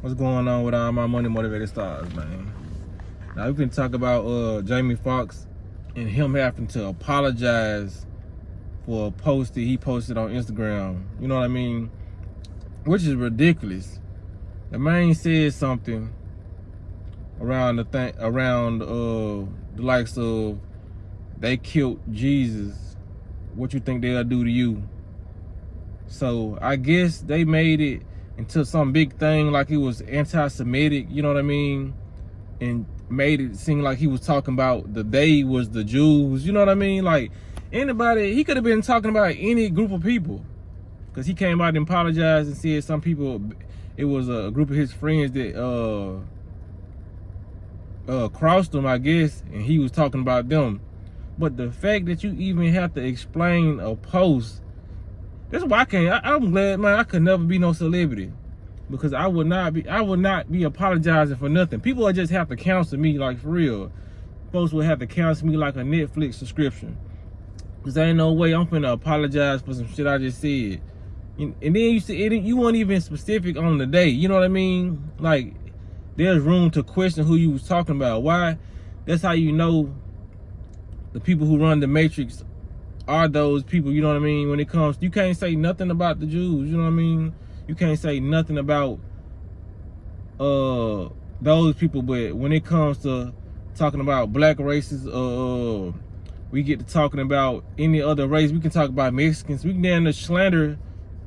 What's going on with all my money motivated stars, man? Now we can talk about Jamie Foxx and him having to apologize for a post that he posted on Instagram. You know what I mean? Which is ridiculous. The man said something around the likes of they killed Jesus. What you think they'll do to you? So I guess they made it into some big thing, like it was anti-Semitic, you know what I mean? And made it seem like he was talking about they was the Jews, you know what I mean? Like anybody, he could have been talking about any group of people, because he came out and apologized and said some people, it was a group of his friends that crossed him, I guess, and he was talking about them. But the fact that you even have to explain a post, that's why I'm glad, man, I could never be no celebrity, because I would not be apologizing for nothing. People would just have to cancel me, like, for real. Folks would have to cancel me like a Netflix subscription, because there ain't no way I'm finna apologize for some shit I just said. And then you weren't even specific on the day, you know what I mean? Like, there's room to question who you was talking about. Why? That's how you know the people who run the Matrix are those people, you know what I mean? When it comes, you can't say nothing about the Jews, you know what I mean? You can't say nothing about those people, but when it comes to talking about black races, we get to talking about any other race. We can talk about Mexicans. We can damn near slander,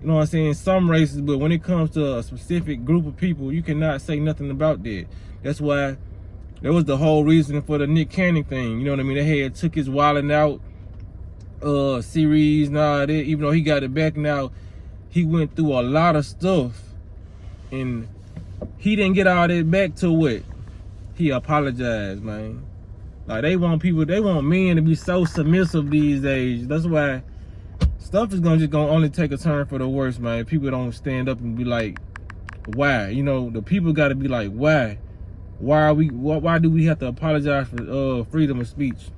you know what I'm saying, some races, but when it comes to a specific group of people, you cannot say nothing about that. That's why that was the whole reason for the Nick Cannon thing, you know what I mean? They had took his Wildin' Out series, even though he got it back now, he went through a lot of stuff and he didn't get all that back to what he apologized, man. Like, they want men to be so submissive these days. That's why stuff is gonna only take a turn for the worse, man. People don't stand up and be like, why? You know, the people gotta be like, why? Why do we have to apologize for freedom of speech?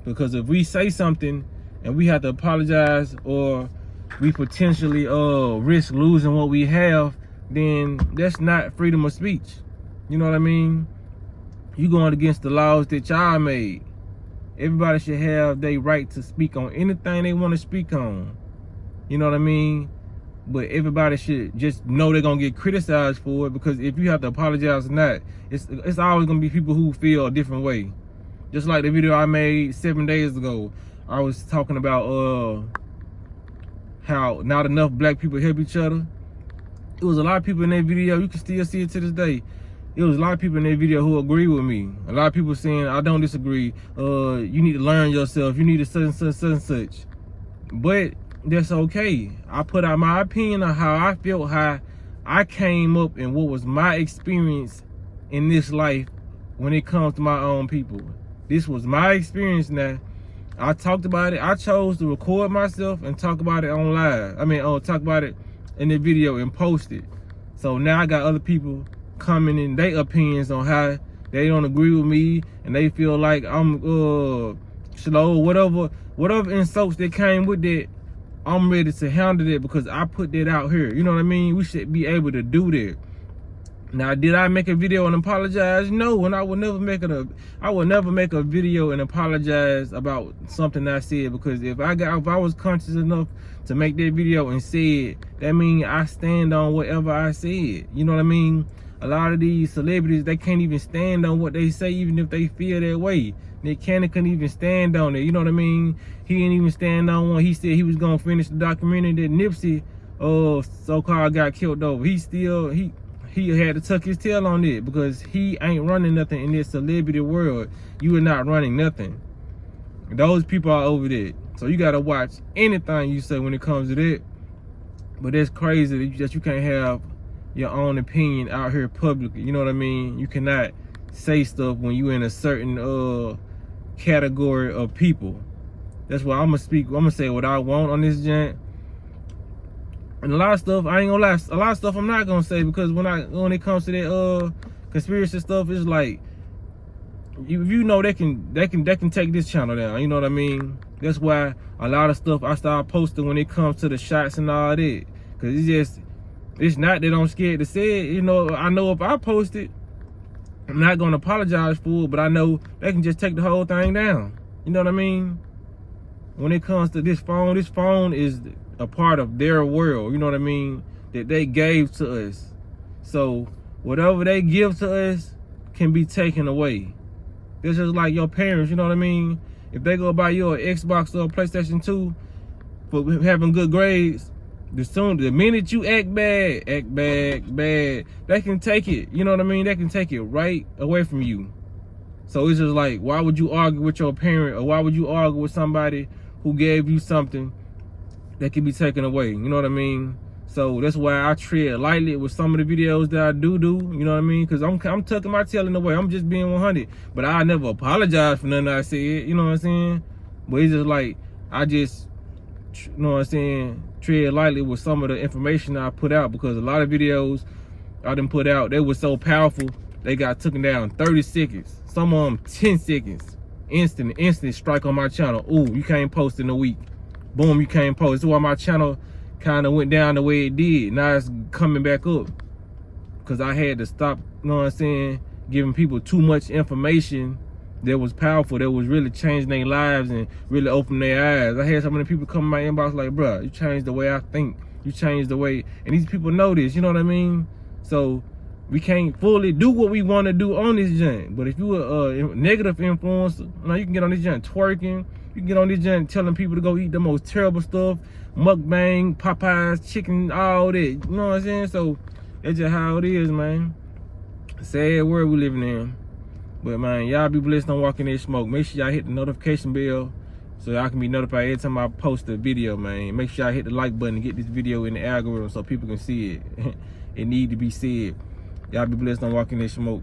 Because if we say something and we have to apologize, or we potentially risk losing what we have, then that's not freedom of speech. You know what I mean? You going against the laws that y'all made. Everybody should have their right to speak on anything they want to speak on. You know what I mean? But everybody should just know they're gonna get criticized for it, because if you have to apologize or not, it's always gonna be people who feel a different way. Just like the video I made 7 days ago, I was talking about how not enough black people help each other. It was a lot of people in that video, you can still see it to this day. It was a lot of people in that video who agree with me. A lot of people saying, I don't disagree. You need to learn yourself. You need to such and such. But that's okay. I put out my opinion on how I felt, how I came up, and what was my experience in this life when it comes to my own people. This was my experience now. I talked about it. I chose to record myself and talk about it on live. Talk about it in the video and post it. So now I got other people coming in their opinions on how they don't agree with me and they feel like I'm slow, whatever insults that came with that. I'm ready to handle it because I put that out here. You know what I mean? We should be able to do that. Now, did I make a video and apologize? No, and I would never make a video and apologize about something I said, because if I was conscious enough to make that video and say it, that means I stand on whatever I said. You know what I mean? A lot of these celebrities, they can't even stand on what they say, even if they feel that way. Nick Cannon couldn't even stand on it. You know what I mean? He didn't even stand on one. He said he was gonna finish the documentary that Nipsey so-called got killed over. He had to tuck his tail on it, because he ain't running nothing in this celebrity world. You are not running nothing. Those people are over there. So you gotta watch anything you say when it comes to that. But that's crazy that you can't have your own opinion out here publicly. You know what I mean? You cannot say stuff when you in a certain category of people. That's why I'm gonna say what I want on this joint. And a lot of stuff, I ain't gonna lie, a lot of stuff I'm not gonna say, because when it comes to that conspiracy stuff, it's like, you know, they can take this channel down. You know what I mean? That's why a lot of stuff I start posting when it comes to the shots and all that, because it's just It's not that I'm scared to say it. You know, I know if I post it, I'm not gonna apologize for it, but I know they can just take the whole thing down. You know what I mean? When it comes to this phone is a part of their world, you know what I mean, that they gave to us. So whatever they give to us can be taken away. This is like your parents, you know what I mean? If they go buy you an Xbox or a PlayStation 2 for having good grades, the minute you act bad, they can take it, you know what I mean? They can take it right away from you. So it's just like, why would you argue with your parent, or why would you argue with somebody who gave you something that can be taken away? You know what I mean? So that's why I tread lightly with some of the videos that I do, you know what I mean? Because I'm tucking my tail in the way. I'm just being 100. But I never apologize for nothing I said, you know what I'm saying? But it's just like, I just, you know what I'm saying, tread lightly with some of the information I put out, because a lot of videos I done put out, they were so powerful, they got taken down 30 seconds. Some of them 10 seconds. Instant strike on my channel. Ooh, you can't post in a week. Boom, you can't post. That's why my channel kind of went down the way it did. Now it's coming back up, because I had to stop, you know what I'm saying, giving people too much information that was powerful, that was really changing their lives and really opening their eyes. I had so many people come in my inbox like, bruh, you changed the way I think. You changed the way, and these people know this, you know what I mean? So we can't fully do what we want to do on this junk. But if you a negative influencer, now you can get on this junk twerking. You can get on this junk telling people to go eat the most terrible stuff, mukbang, Popeyes, chicken, all that. You know what I'm saying? So that's just how it is, man. Sad world we living in. But man, y'all be blessed on walking that smoke. Make sure y'all hit the notification bell so y'all can be notified every time I post a video, man. Make sure y'all hit the like button and get this video in the algorithm so people can see it. It need to be said. Y'all be blessed on walking that smoke.